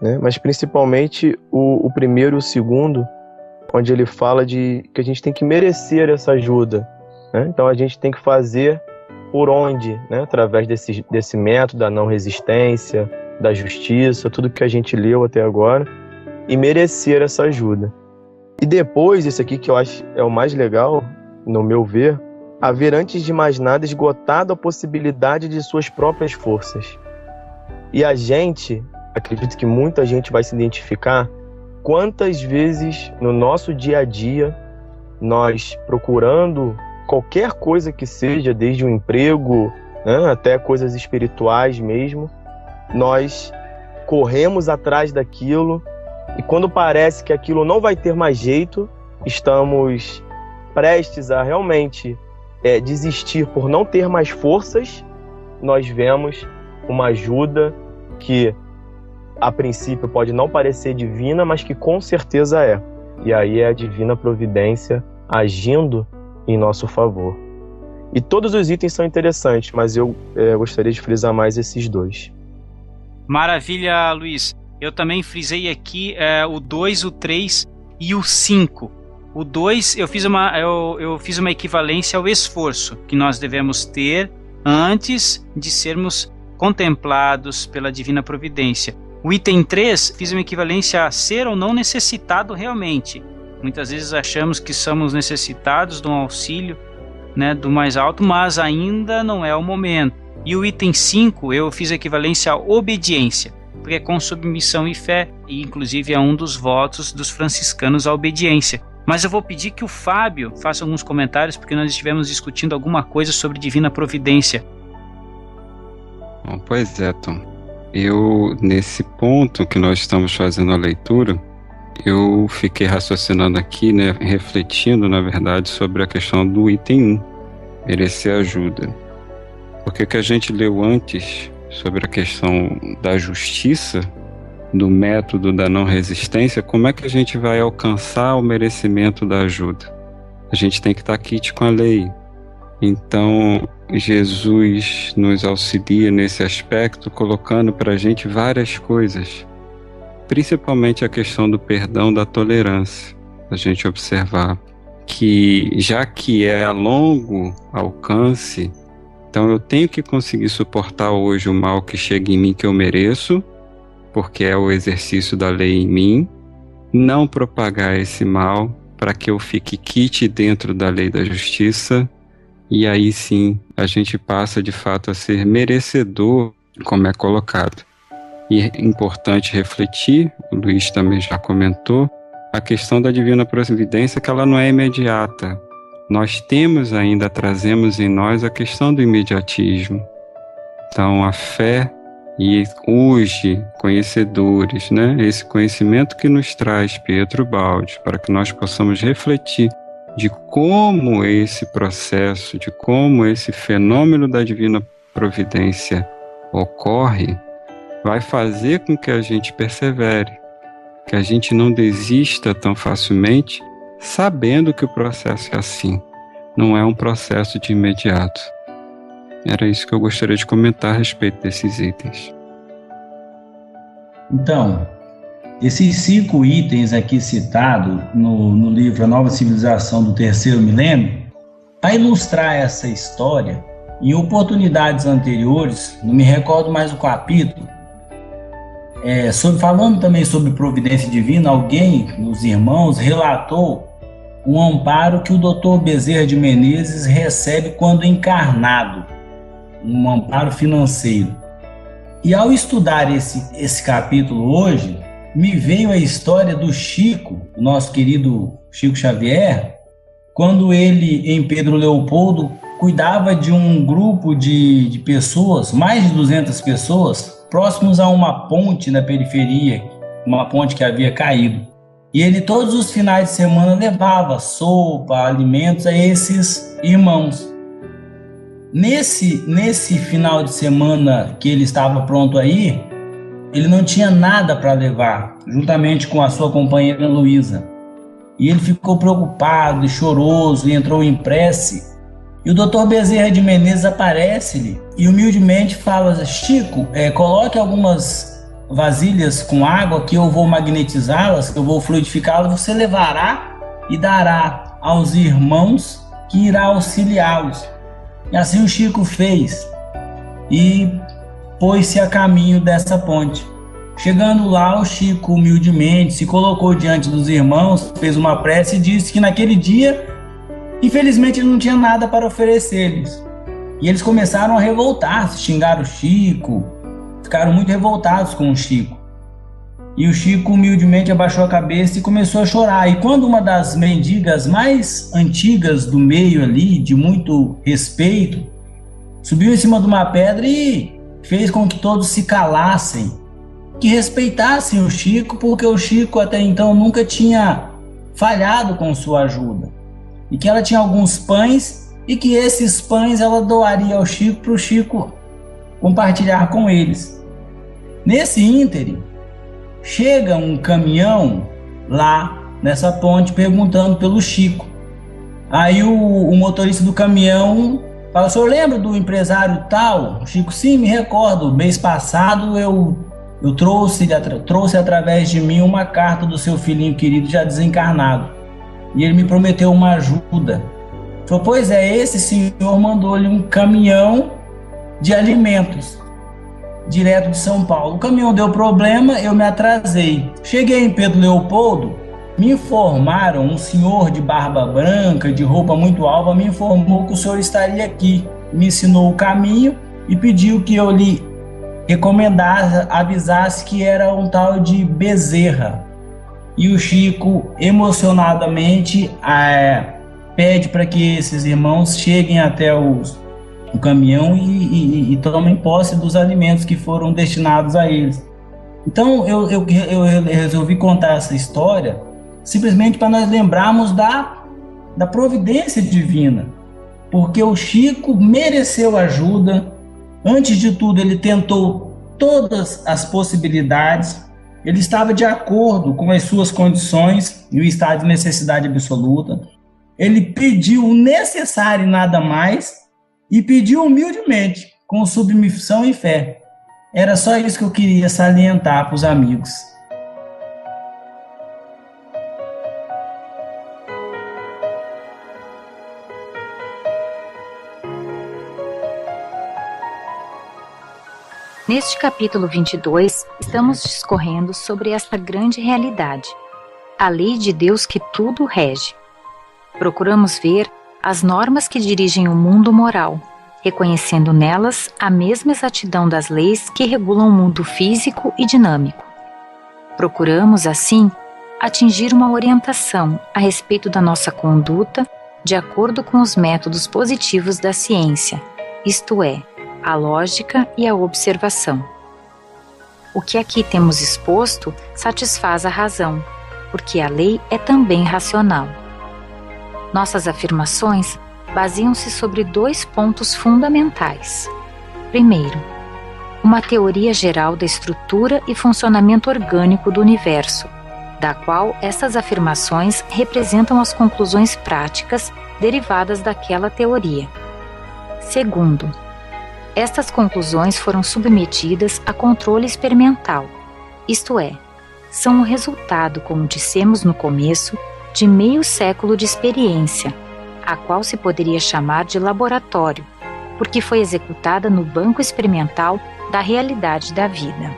né, mas principalmente o primeiro e o segundo, onde ele fala de que a gente tem que merecer essa ajuda, né? Então a gente tem que fazer por onde, né? Através desse método da não resistência, da justiça, tudo que a gente leu até agora, e merecer essa ajuda. E depois, isso aqui que eu acho é o mais legal, no meu ver, haver antes de mais nada esgotado a possibilidade de suas próprias forças. E a gente, acredito que muita gente vai se identificar, quantas vezes no nosso dia a dia, nós procurando qualquer coisa que seja, desde um emprego, né, até coisas espirituais mesmo, nós corremos atrás daquilo e quando parece que aquilo não vai ter mais jeito, estamos prestes a realmente desistir por não ter mais forças, nós vemos uma ajuda que a princípio pode não parecer divina, mas que com certeza é. E aí é a divina providência agindo em nosso favor. E todos os itens são interessantes, mas eu gostaria de frisar mais esses 2. Maravilha, Luiz. Eu também frisei aqui o 2, o 3 e o 5. O 2, eu fiz uma equivalência ao esforço que nós devemos ter antes de sermos contemplados pela divina providência. O item 3, fiz uma equivalência a ser ou não necessitado realmente. Muitas vezes achamos que somos necessitados de um auxílio, né, do mais alto, mas ainda não é o momento. E o item 5, eu fiz a equivalência à obediência, porque é com submissão e fé, e inclusive é um dos votos dos franciscanos a obediência. Mas eu vou pedir que o Fábio faça alguns comentários, porque nós estivemos discutindo alguma coisa sobre divina providência. Bom, pois é, Tom. Eu, nesse ponto que nós estamos fazendo a leitura, eu fiquei raciocinando aqui, né, refletindo, na verdade, sobre a questão do item 1, merecer ajuda. Porque o que a gente leu antes sobre a questão da justiça, do método da não resistência, como é que a gente vai alcançar o merecimento da ajuda? A gente tem que estar quite com a lei. Então, Jesus nos auxilia nesse aspecto, colocando para a gente várias coisas, principalmente a questão do perdão, da tolerância. A gente observar que, já que é a longo alcance, então eu tenho que conseguir suportar hoje o mal que chega em mim, que eu mereço, porque é o exercício da lei em mim, não propagar esse mal para que eu fique quite dentro da lei da justiça, e aí sim a gente passa de fato a ser merecedor, como é colocado. E é importante refletir, o Luiz também já comentou, a questão da divina providência, que ela não é imediata. Nós trazemos em nós a questão do imediatismo. Então a fé e hoje, conhecedores, né? Esse conhecimento que nos traz Pietro Baldi, para que nós possamos refletir de como esse processo, de como esse fenômeno da divina providência ocorre, vai fazer com que a gente persevere, que a gente não desista tão facilmente, sabendo que o processo é assim, não é um processo de imediato. Era isso que eu gostaria de comentar a respeito desses itens. Então, esses 5 itens aqui citados no livro A Nova Civilização do Terceiro Milênio, para ilustrar essa história, em oportunidades anteriores, não me recordo mais o capítulo, falando também sobre providência divina, alguém, os irmãos, relatou um amparo que o Dr. Bezerra de Menezes recebe quando encarnado, um amparo financeiro. E ao estudar esse capítulo hoje, me veio a história do Chico, o nosso querido Chico Xavier, quando ele, em Pedro Leopoldo, cuidava de um grupo de pessoas, mais de 200 pessoas, próximos a uma ponte na periferia, uma ponte que havia caído. E ele, todos os finais de semana, levava sopa, alimentos a esses irmãos. Nesse final de semana que ele estava pronto aí, ele não tinha nada para levar, juntamente com a sua companheira Luísa. E ele ficou preocupado e choroso e entrou em prece. E o Dr. Bezerra de Menezes aparece-lhe e humildemente fala: Chico, coloque algumas vasilhas com água que eu vou magnetizá-las, que eu vou fluidificá-las, você levará e dará aos irmãos que irá auxiliá-los. E assim o Chico fez e pôs-se a caminho dessa ponte. Chegando lá, o Chico humildemente se colocou diante dos irmãos, fez uma prece e disse que naquele dia, infelizmente, ele não tinha nada para oferecer-lhes. E eles começaram a revoltar-se, xingaram o Chico, ficaram muito revoltados com o Chico. E o Chico humildemente abaixou a cabeça e começou a chorar. E quando uma das mendigas mais antigas do meio ali, de muito respeito, subiu em cima de uma pedra e fez com que todos se calassem, que respeitassem o Chico, porque o Chico até então nunca tinha falhado com sua ajuda. E que ela tinha alguns pães e que esses pães ela doaria ao Chico para o Chico compartilhar com eles. Nesse ínterim, chega um caminhão lá nessa ponte perguntando pelo Chico. Aí o motorista do caminhão fala: o senhor lembra do empresário tal? O Chico: sim, me recordo. Mês passado eu trouxe através de mim uma carta do seu filhinho querido já desencarnado. E ele me prometeu uma ajuda. Falou: pois é, esse senhor mandou-lhe um caminhão de alimentos direto de São Paulo. O caminhão deu problema, eu me atrasei. Cheguei em Pedro Leopoldo, me informaram, um senhor de barba branca, de roupa muito alva, me informou que o senhor estaria aqui. Me ensinou o caminho e pediu que eu lhe recomendasse, avisasse que era um tal de Bezerra. E o Chico, emocionadamente, pede para que esses irmãos cheguem até o caminhão e tomem posse dos alimentos que foram destinados a eles. Então eu resolvi contar essa história simplesmente para nós lembrarmos da providência divina, porque o Chico mereceu ajuda. Antes de tudo, ele tentou todas as possibilidades, ele estava de acordo com as suas condições e o estado de necessidade absoluta. Ele pediu o necessário e nada mais, e pediu humildemente, com submissão e fé. Era só isso que eu queria salientar para os amigos. Neste capítulo 22, estamos discorrendo sobre esta grande realidade, a lei de Deus que tudo rege. Procuramos ver as normas que dirigem o mundo moral, reconhecendo nelas a mesma exatidão das leis que regulam o mundo físico e dinâmico. Procuramos, assim, atingir uma orientação a respeito da nossa conduta de acordo com os métodos positivos da ciência, isto é, a lógica e a observação. O que aqui temos exposto satisfaz a razão, porque a lei é também racional. Nossas afirmações baseiam-se sobre 2 pontos fundamentais. Primeiro, uma teoria geral da estrutura e funcionamento orgânico do universo, da qual essas afirmações representam as conclusões práticas derivadas daquela teoria. Segundo, estas conclusões foram submetidas a controle experimental, isto é, são o resultado, como dissemos no começo, de meio século de experiência, a qual se poderia chamar de laboratório, porque foi executada no banco experimental da realidade da vida.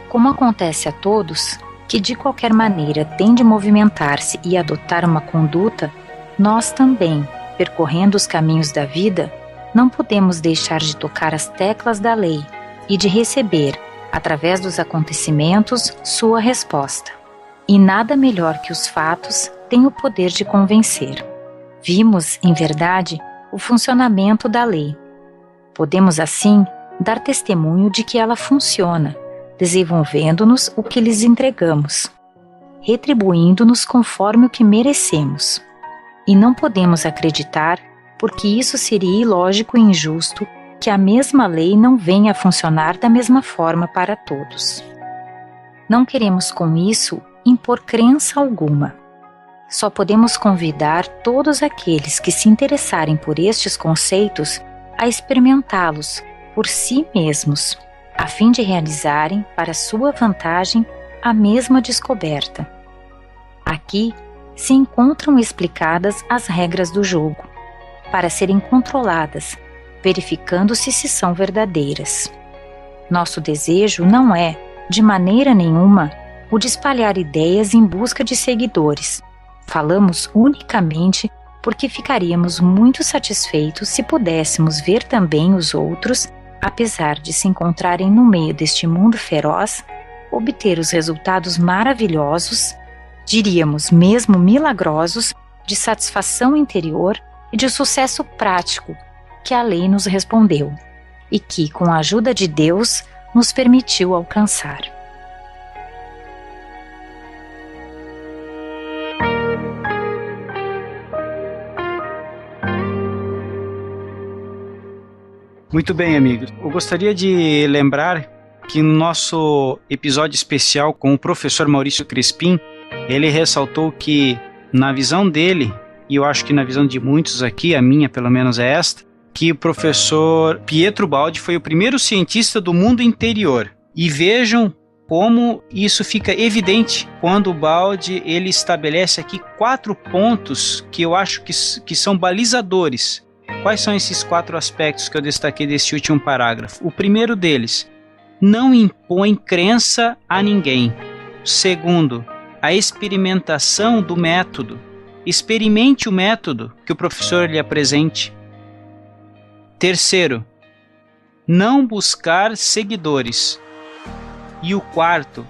Como acontece a todos, que de qualquer maneira têm de movimentar-se e adotar uma conduta, nós também, percorrendo os caminhos da vida, não podemos deixar de tocar as teclas da lei e de receber, através dos acontecimentos, sua resposta. E nada melhor que os fatos tem o poder de convencer. Vimos, em verdade, o funcionamento da lei. Podemos, assim, dar testemunho de que ela funciona, desenvolvendo-nos o que lhes entregamos, retribuindo-nos conforme o que merecemos. E não podemos acreditar, porque isso seria ilógico e injusto, que a mesma lei não venha a funcionar da mesma forma para todos. Não queremos com isso impor crença alguma. Só podemos convidar todos aqueles que se interessarem por estes conceitos a experimentá-los por si mesmos, a fim de realizarem, para sua vantagem, a mesma descoberta. Aqui se encontram explicadas as regras do jogo, para serem controladas, verificando-se se são verdadeiras. Nosso desejo não é, de maneira nenhuma, o de espalhar ideias em busca de seguidores. Falamos unicamente porque ficaríamos muito satisfeitos se pudéssemos ver também os outros, apesar de se encontrarem no meio deste mundo feroz, obter os resultados maravilhosos, diríamos mesmo milagrosos, de satisfação interior e de sucesso prático que a lei nos respondeu e que, com a ajuda de Deus, nos permitiu alcançar. Muito bem, amigos. Eu gostaria de lembrar que no nosso episódio especial com o professor Maurício Crispim, ele ressaltou que, na visão dele, e eu acho que na visão de muitos aqui, a minha pelo menos é esta, que o professor Pietro Baldi foi o primeiro cientista do mundo interior. E vejam como isso fica evidente quando o Baldi ele estabelece aqui 4 pontos que eu acho que são balizadores. Quais são esses 4 aspectos que eu destaquei desse último parágrafo? O primeiro deles, não impõe crença a ninguém. Segundo, a experimentação do método. Experimente o método que o professor lhe apresente. Terceiro, não buscar seguidores. E o quarto,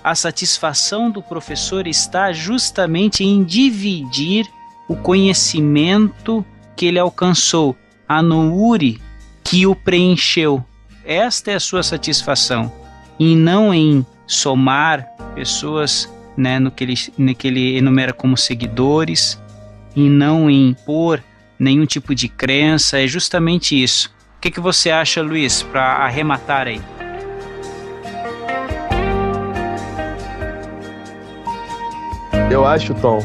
a satisfação do professor está justamente em dividir o conhecimento que ele alcançou, a nouri que o preencheu. Esta é a sua satisfação, e não em somar pessoas, né, no que ele enumera como seguidores, e não em impor nenhum tipo de crença. É justamente isso. O que você acha, Luiz, para arrematar aí? Eu acho, Tom,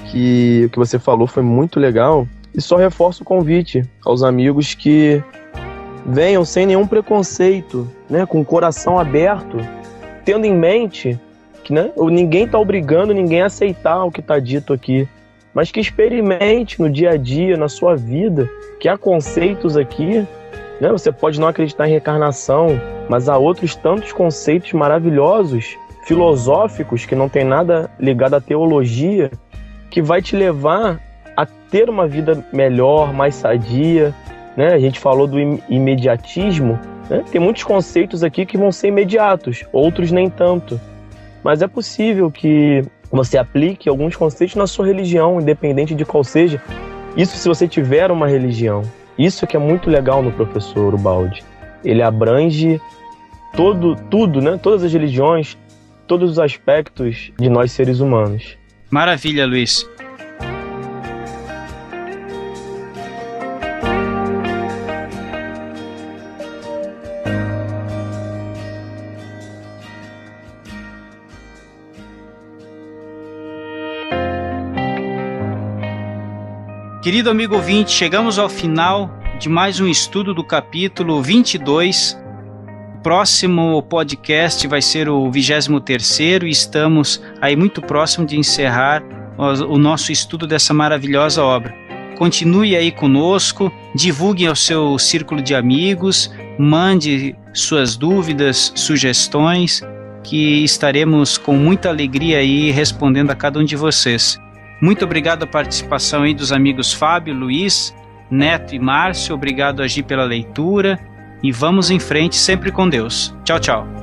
que o que você falou foi muito legal, e só reforço o convite aos amigos que venham sem nenhum preconceito, né, com o coração aberto, tendo em mente que, né, ninguém está obrigando ninguém a aceitar o que está dito aqui, mas que experimente no dia a dia, na sua vida, que há conceitos aqui, né, você pode não acreditar em reencarnação, mas há outros tantos conceitos maravilhosos, filosóficos, que não tem nada ligado à teologia, que vai te levar a ter uma vida melhor, mais sadia, né? A gente falou do imediatismo, né? Tem muitos conceitos aqui que vão ser imediatos, outros nem tanto. Mas é possível que você aplique alguns conceitos na sua religião, independente de qual seja. Isso se você tiver uma religião. Isso que é muito legal no professor Ubaldi. Ele abrange tudo, né? Todas as religiões, todos os aspectos de nós seres humanos. Maravilha, Luiz. Querido amigo ouvinte, chegamos ao final de mais um estudo do capítulo 22. O próximo podcast vai ser o 23º e estamos aí muito próximo de encerrar o nosso estudo dessa maravilhosa obra. Continue aí conosco, divulgue ao seu círculo de amigos, mande suas dúvidas, sugestões, que estaremos com muita alegria aí respondendo a cada um de vocês. Muito obrigado a participação aí dos amigos Fábio, Luiz, Neto e Márcio. Obrigado, Agi, pela leitura. E vamos em frente sempre com Deus. Tchau, tchau.